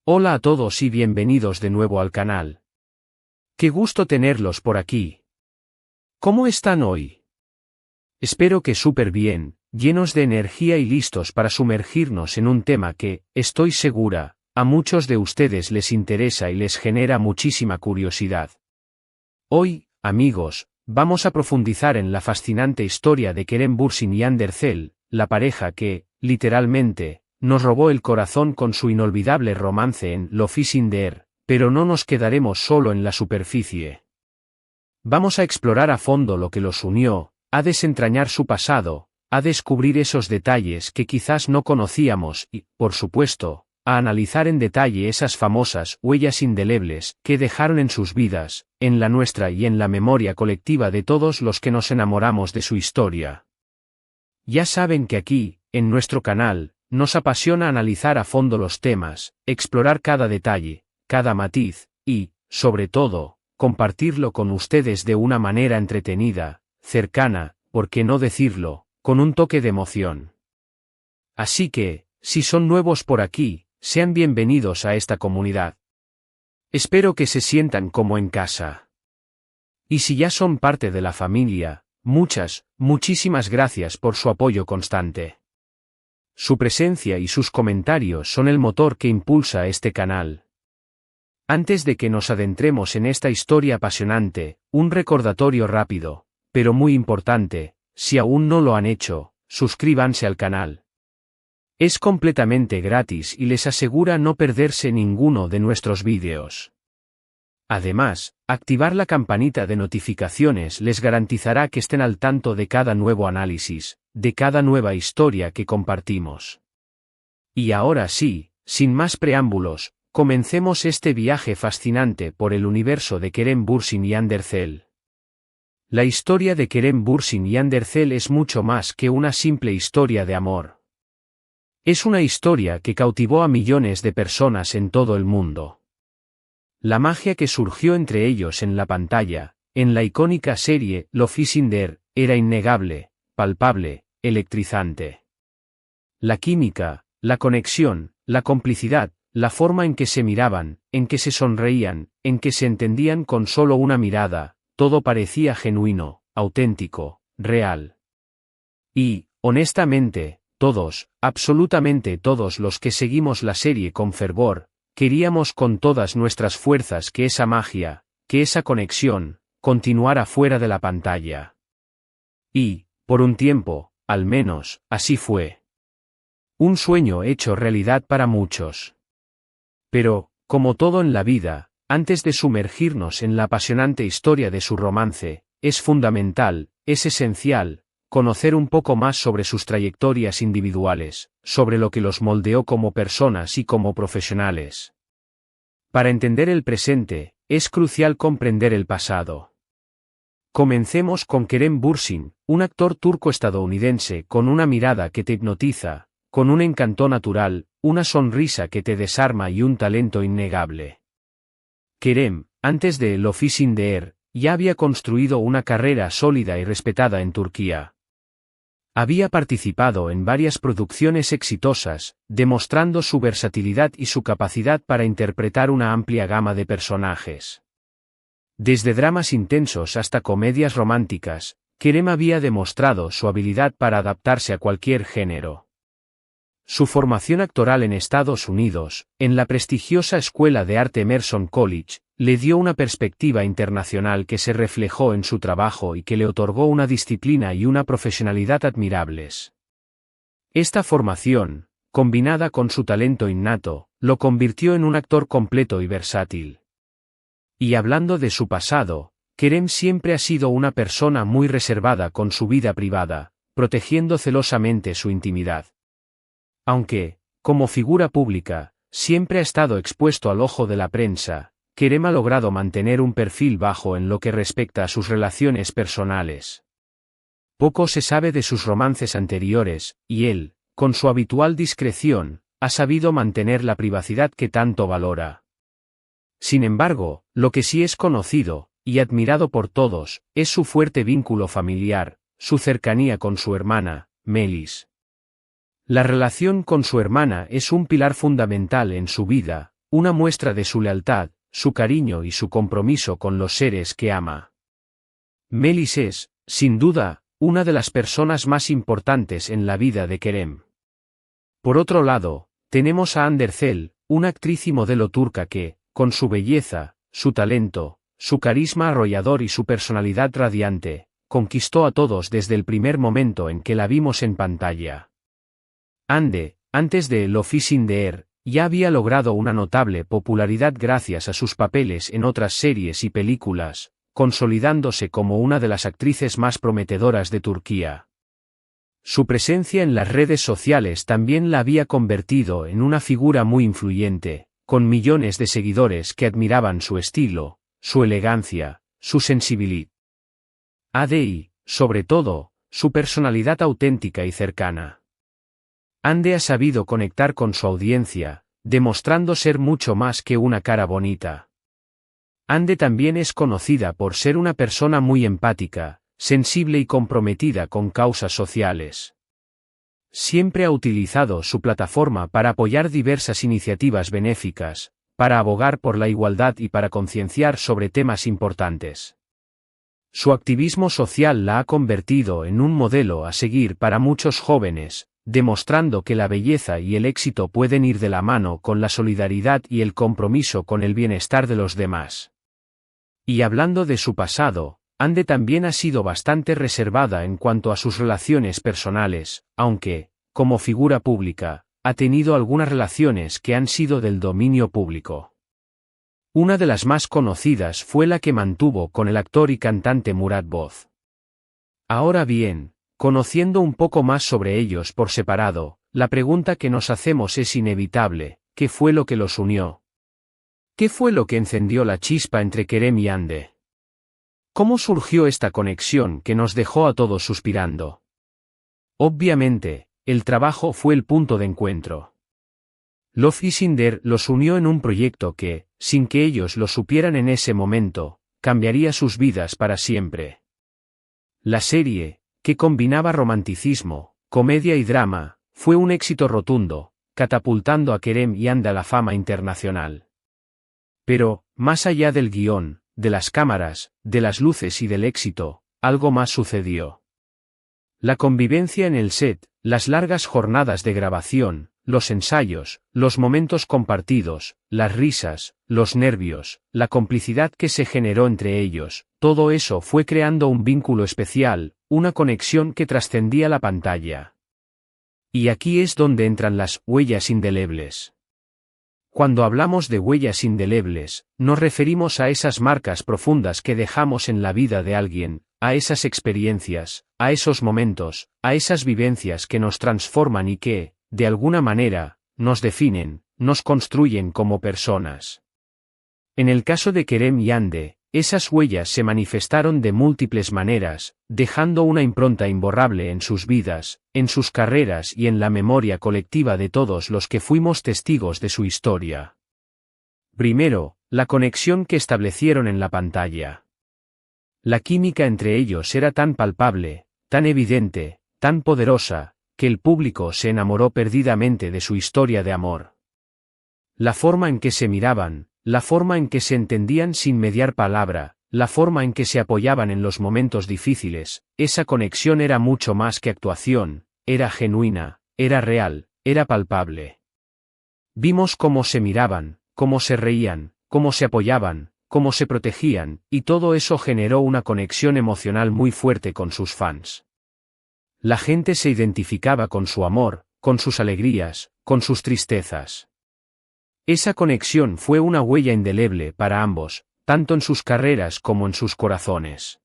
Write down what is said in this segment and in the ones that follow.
Hola a todos y bienvenidos de nuevo al canal. Qué gusto tenerlos por aquí. ¿Cómo están hoy? Espero que súper bien, llenos de energía y listos para sumergirnos en un tema que, estoy segura, a muchos de ustedes les interesa y les genera muchísima curiosidad. Hoy, amigos, vamos a profundizar en la fascinante historia de Kerem Bürsin y Hande Erçel, la pareja que, literalmente, nos robó el corazón con su inolvidable romance en Love is in the Air, pero no nos quedaremos solo en la superficie. Vamos a explorar a fondo lo que los unió, a desentrañar su pasado, a descubrir esos detalles que quizás no conocíamos y, por supuesto, a analizar en detalle esas famosas huellas indelebles que dejaron en sus vidas, en la nuestra y en la memoria colectiva de todos los que nos enamoramos de su historia. Ya saben que aquí, en nuestro canal, nos apasiona analizar a fondo los temas, explorar cada detalle, cada matiz, y, sobre todo, compartirlo con ustedes de una manera entretenida, cercana, por qué no decirlo, con un toque de emoción. Así que, si son nuevos por aquí, sean bienvenidos a esta comunidad. Espero que se sientan como en casa. Y si ya son parte de la familia, muchísimas gracias por su apoyo constante. Su presencia y sus comentarios son el motor que impulsa este canal. Antes de que nos adentremos en esta historia apasionante, un recordatorio rápido, pero muy importante: si aún no lo han hecho, suscríbanse al canal. Es completamente gratis y les asegura no perderse ninguno de nuestros vídeos. Además, activar la campanita de notificaciones les garantizará que estén al tanto de cada nuevo análisis, de cada nueva historia que compartimos. Y ahora sí, sin más preámbulos, comencemos este viaje fascinante por el universo de Kerem Bürsin y Hande Erçel. La historia de Kerem Bürsin y Hande Erçel es mucho más que una simple historia de amor. Es una historia que cautivó a millones de personas en todo el mundo. La magia que surgió entre ellos en la pantalla, en la icónica serie Love is in the Air, era innegable, palpable, electrizante. La química, la conexión, la complicidad, la forma en que se miraban, en que se sonreían, en que se entendían con solo una mirada, todo parecía genuino, auténtico, real. Y, honestamente, todos, absolutamente todos los que seguimos la serie con fervor, queríamos con todas nuestras fuerzas que esa magia, que esa conexión, continuara fuera de la pantalla. Y, por un tiempo, al menos, así fue. Un sueño hecho realidad para muchos. Pero, como todo en la vida, antes de sumergirnos en la apasionante historia de su romance, es fundamental, es esencial, conocer un poco más sobre sus trayectorias individuales, sobre lo que los moldeó como personas y como profesionales. Para entender el presente, es crucial comprender el pasado. Comencemos con Kerem Bürsin, un actor turco-estadounidense con una mirada que te hipnotiza, con un encanto natural, una sonrisa que te desarma y un talento innegable. Kerem, antes de Love is in the Air, ya había construido una carrera sólida y respetada en Turquía. Había participado en varias producciones exitosas, demostrando su versatilidad y su capacidad para interpretar una amplia gama de personajes. Desde dramas intensos hasta comedias románticas, Kerem había demostrado su habilidad para adaptarse a cualquier género. Su formación actoral en Estados Unidos, en la prestigiosa Escuela de Arte Emerson College, le dio una perspectiva internacional que se reflejó en su trabajo y que le otorgó una disciplina y una profesionalidad admirables. Esta formación, combinada con su talento innato, lo convirtió en un actor completo y versátil. Y hablando de su pasado, Kerem siempre ha sido una persona muy reservada con su vida privada, protegiendo celosamente su intimidad. Aunque, como figura pública, siempre ha estado expuesto al ojo de la prensa, Kerem ha logrado mantener un perfil bajo en lo que respecta a sus relaciones personales. Poco se sabe de sus romances anteriores, y él, con su habitual discreción, ha sabido mantener la privacidad que tanto valora. Sin embargo, lo que sí es conocido, y admirado por todos, es su fuerte vínculo familiar, su cercanía con su hermana, Melis. La relación con su hermana es un pilar fundamental en su vida, una muestra de su lealtad, su cariño y su compromiso con los seres que ama. Melis es, sin duda, una de las personas más importantes en la vida de Kerem. Por otro lado, tenemos a Hande Erçel, una actriz y modelo turca que, con su belleza, su talento, su carisma arrollador y su personalidad radiante, conquistó a todos desde el primer momento en que la vimos en pantalla. Hande, antes de Love is in the Air, ya había logrado una notable popularidad gracias a sus papeles en otras series y películas, consolidándose como una de las actrices más prometedoras de Turquía. Su presencia en las redes sociales también la había convertido en una figura muy influyente, con millones de seguidores que admiraban su estilo, su elegancia, su sensibilidad y, sobre todo, su personalidad auténtica y cercana. Hande ha sabido conectar con su audiencia, demostrando ser mucho más que una cara bonita. Hande también es conocida por ser una persona muy empática, sensible y comprometida con causas sociales. Siempre ha utilizado su plataforma para apoyar diversas iniciativas benéficas, para abogar por la igualdad y para concienciar sobre temas importantes. Su activismo social la ha convertido en un modelo a seguir para muchos jóvenes, demostrando que la belleza y el éxito pueden ir de la mano con la solidaridad y el compromiso con el bienestar de los demás. Y hablando de su pasado, Hande también ha sido bastante reservada en cuanto a sus relaciones personales, aunque, como figura pública, ha tenido algunas relaciones que han sido del dominio público. Una de las más conocidas fue la que mantuvo con el actor y cantante Murat Boz. Ahora bien, conociendo un poco más sobre ellos por separado, la pregunta que nos hacemos es inevitable: ¿qué fue lo que los unió? ¿Qué fue lo que encendió la chispa entre Kerem y Hande? ¿Cómo surgió esta conexión que nos dejó a todos suspirando? Obviamente, el trabajo fue el punto de encuentro. Love is in the Air los unió en un proyecto que, sin que ellos lo supieran en ese momento, cambiaría sus vidas para siempre. La serie, que combinaba romanticismo, comedia y drama, fue un éxito rotundo, catapultando a Kerem y Hande a la fama internacional. Pero, más allá del guión, de las cámaras, de las luces y del éxito, algo más sucedió. La convivencia en el set, las largas jornadas de grabación, los ensayos, los momentos compartidos, las risas, los nervios, la complicidad que se generó entre ellos, todo eso fue creando un vínculo especial, una conexión que trascendía la pantalla. Y aquí es donde entran las huellas indelebles. Cuando hablamos de huellas indelebles, nos referimos a esas marcas profundas que dejamos en la vida de alguien, a esas experiencias, a esos momentos, a esas vivencias que nos transforman y que, de alguna manera, nos definen, nos construyen como personas. En el caso de Kerem y Hande, esas huellas se manifestaron de múltiples maneras, dejando una impronta imborrable en sus vidas, en sus carreras y en la memoria colectiva de todos los que fuimos testigos de su historia. Primero, la conexión que establecieron en la pantalla. La química entre ellos era tan palpable, tan evidente, tan poderosa, que el público se enamoró perdidamente de su historia de amor. La forma en que se miraban, la forma en que se entendían sin mediar palabra, la forma en que se apoyaban en los momentos difíciles, esa conexión era mucho más que actuación, era genuina, era real, era palpable. Vimos cómo se miraban, cómo se reían, cómo se apoyaban, cómo se protegían, y todo eso generó una conexión emocional muy fuerte con sus fans. La gente se identificaba con su amor, con sus alegrías, con sus tristezas. Esa conexión fue una huella indeleble para ambos, tanto en sus carreras como en sus corazones.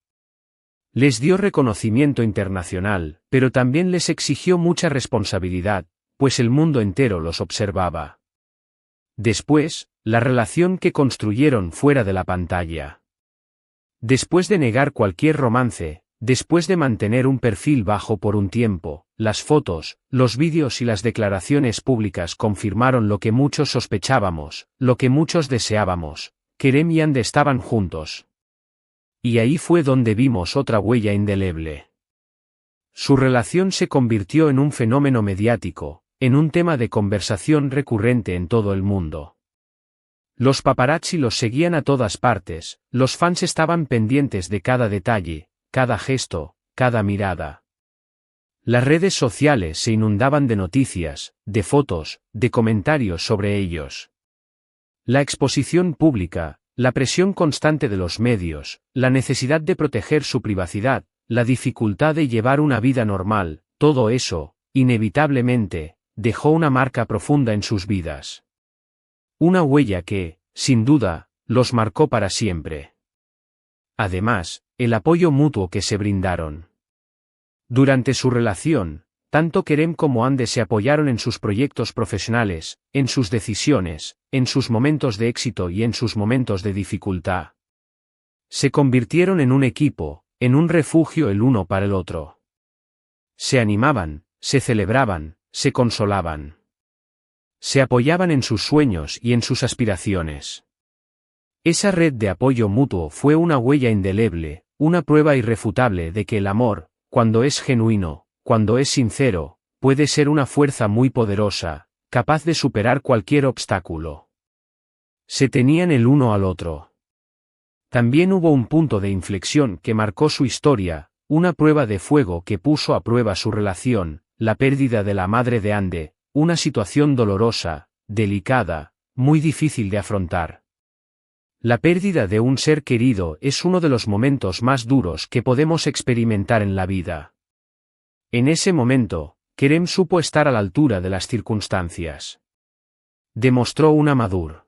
Les dio reconocimiento internacional, pero también les exigió mucha responsabilidad, pues el mundo entero los observaba. Después, la relación que construyeron fuera de la pantalla. Después de negar cualquier romance, después de mantener un perfil bajo por un tiempo, las fotos, los vídeos y las declaraciones públicas confirmaron lo que muchos sospechábamos, lo que muchos deseábamos: Kerem y Hande estaban juntos. Y ahí fue donde vimos otra huella indeleble. Su relación se convirtió en un fenómeno mediático, en un tema de conversación recurrente en todo el mundo. Los paparazzi los seguían a todas partes, los fans estaban pendientes de cada detalle, cada gesto, cada mirada. Las redes sociales se inundaban de noticias, de fotos, de comentarios sobre ellos. La exposición pública, la presión constante de los medios, la necesidad de proteger su privacidad, la dificultad de llevar una vida normal, todo eso, inevitablemente, dejó una marca profunda en sus vidas. Una huella que, sin duda, los marcó para siempre. Además, el apoyo mutuo que se brindaron. Durante su relación, tanto Kerem como Hande se apoyaron en sus proyectos profesionales, en sus decisiones, en sus momentos de éxito y en sus momentos de dificultad. Se convirtieron en un equipo, en un refugio el uno para el otro. Se animaban, se celebraban, se consolaban. Se apoyaban en sus sueños y en sus aspiraciones. Esa red de apoyo mutuo fue una huella indeleble, una prueba irrefutable de que el amor, cuando es genuino, cuando es sincero, puede ser una fuerza muy poderosa, capaz de superar cualquier obstáculo. Se tenían el uno al otro. También hubo un punto de inflexión que marcó su historia, una prueba de fuego que puso a prueba su relación, la pérdida de la madre de Hande, una situación dolorosa, delicada, muy difícil de afrontar. La pérdida de un ser querido es uno de los momentos más duros que podemos experimentar en la vida. En ese momento, Kerem supo estar a la altura de las circunstancias. Demostró una madurez,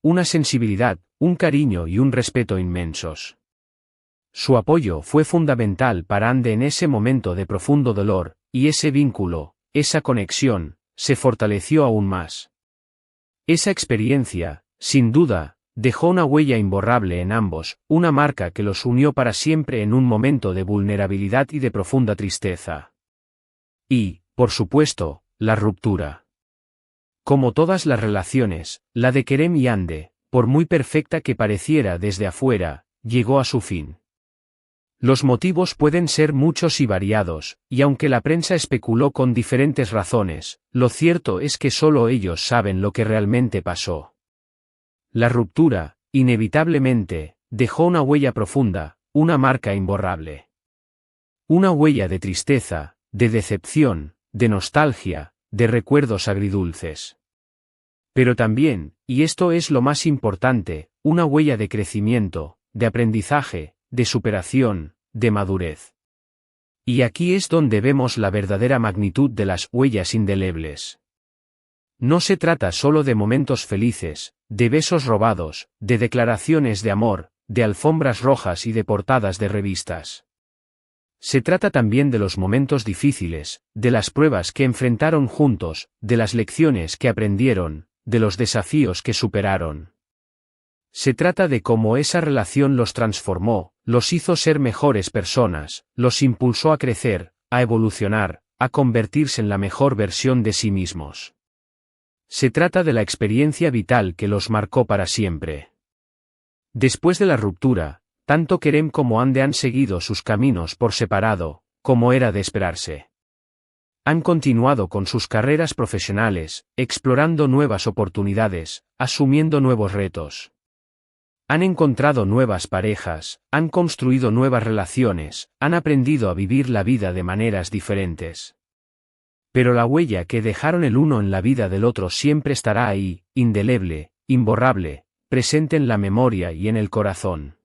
una sensibilidad, un cariño y un respeto inmensos. Su apoyo fue fundamental para Hande en ese momento de profundo dolor, y ese vínculo, esa conexión, se fortaleció aún más. Esa experiencia, sin duda, dejó una huella imborrable en ambos, una marca que los unió para siempre en un momento de vulnerabilidad y de profunda tristeza. Y, por supuesto, la ruptura. Como todas las relaciones, la de Kerem y Hande, por muy perfecta que pareciera desde afuera, llegó a su fin. Los motivos pueden ser muchos y variados, y aunque la prensa especuló con diferentes razones, lo cierto es que solo ellos saben lo que realmente pasó. La ruptura, inevitablemente, dejó una huella profunda, una marca imborrable. Una huella de tristeza, de decepción, de nostalgia, de recuerdos agridulces. Pero también, y esto es lo más importante, una huella de crecimiento, de aprendizaje, de superación, de madurez. Y aquí es donde vemos la verdadera magnitud de las huellas indelebles. No se trata solo de momentos felices, de besos robados, de declaraciones de amor, de alfombras rojas y de portadas de revistas. Se trata también de los momentos difíciles, de las pruebas que enfrentaron juntos, de las lecciones que aprendieron, de los desafíos que superaron. Se trata de cómo esa relación los transformó, los hizo ser mejores personas, los impulsó a crecer, a evolucionar, a convertirse en la mejor versión de sí mismos. Se trata de la experiencia vital que los marcó para siempre. Después de la ruptura, tanto Kerem como Hande han seguido sus caminos por separado, como era de esperarse. Han continuado con sus carreras profesionales, explorando nuevas oportunidades, asumiendo nuevos retos. Han encontrado nuevas parejas, han construido nuevas relaciones, han aprendido a vivir la vida de maneras diferentes. Pero la huella que dejaron el uno en la vida del otro siempre estará ahí, indeleble, imborrable, presente en la memoria y en el corazón.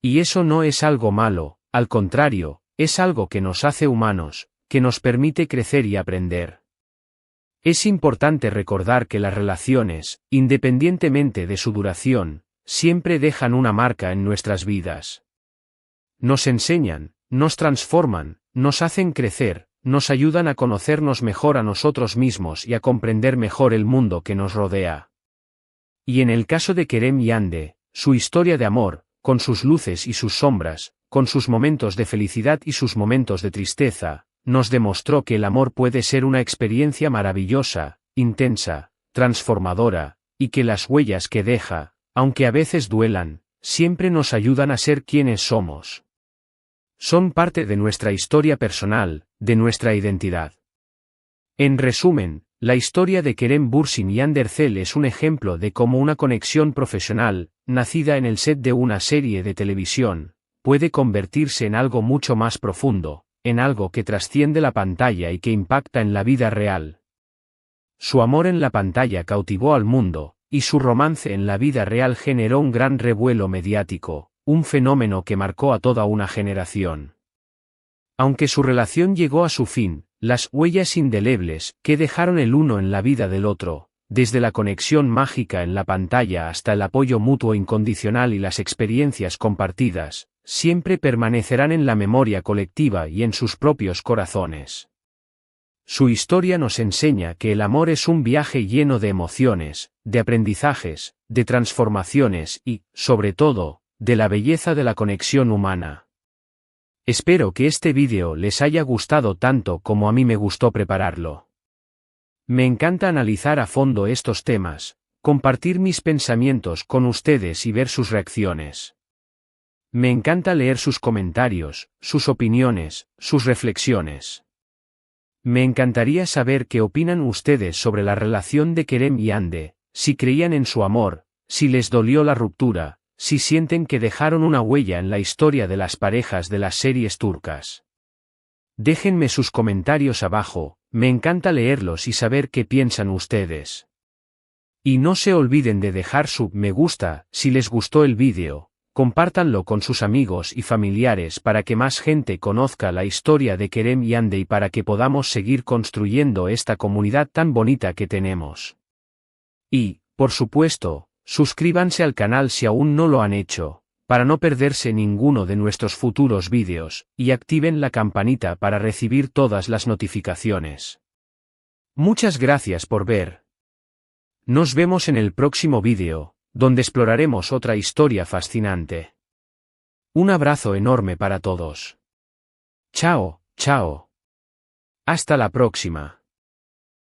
Y eso no es algo malo, al contrario, es algo que nos hace humanos, que nos permite crecer y aprender. Es importante recordar que las relaciones, independientemente de su duración, siempre dejan una marca en nuestras vidas. Nos enseñan, nos transforman, nos hacen crecer, nos ayudan a conocernos mejor a nosotros mismos y a comprender mejor el mundo que nos rodea. Y en el caso de Kerem y Hande, su historia de amor, con sus luces y sus sombras, con sus momentos de felicidad y sus momentos de tristeza, nos demostró que el amor puede ser una experiencia maravillosa, intensa, transformadora, y que las huellas que deja, aunque a veces duelan, siempre nos ayudan a ser quienes somos. Son parte de nuestra historia personal, de nuestra identidad. En resumen, La historia de Kerem Bürsin y Hande Erçel es un ejemplo de cómo una conexión profesional, nacida en el set de una serie de televisión, puede convertirse en algo mucho más profundo, en algo que trasciende la pantalla y que impacta en la vida real. Su amor en la pantalla cautivó al mundo, y su romance en la vida real generó un gran revuelo mediático, un fenómeno que marcó a toda una generación. Aunque su relación llegó a su fin, las huellas indelebles que dejaron el uno en la vida del otro, desde la conexión mágica en la pantalla hasta el apoyo mutuo incondicional y las experiencias compartidas, siempre permanecerán en la memoria colectiva y en sus propios corazones. Su historia nos enseña que el amor es un viaje lleno de emociones, de aprendizajes, de transformaciones y, sobre todo, de la belleza de la conexión humana. Espero que este vídeo les haya gustado tanto como a mí me gustó prepararlo. Me encanta analizar a fondo estos temas, compartir mis pensamientos con ustedes y ver sus reacciones. Me encanta leer sus comentarios, sus opiniones, sus reflexiones. Me encantaría saber qué opinan ustedes sobre la relación de Kerem y Hande, si creían en su amor, si les dolió la ruptura, si sienten que dejaron una huella en la historia de las parejas de las series turcas. Déjenme sus comentarios abajo, me encanta leerlos y saber qué piensan ustedes. Y no se olviden de dejar su me gusta si les gustó el vídeo, compártanlo con sus amigos y familiares para que más gente conozca la historia de Kerem y Hande y para que podamos seguir construyendo esta comunidad tan bonita que tenemos. Y, por supuesto, suscríbanse al canal si aún no lo han hecho, para no perderse ninguno de nuestros futuros vídeos, y activen la campanita para recibir todas las notificaciones. Muchas gracias por ver. Nos vemos en el próximo vídeo, donde exploraremos otra historia fascinante. Un abrazo enorme para todos. Chao, chao. Hasta la próxima.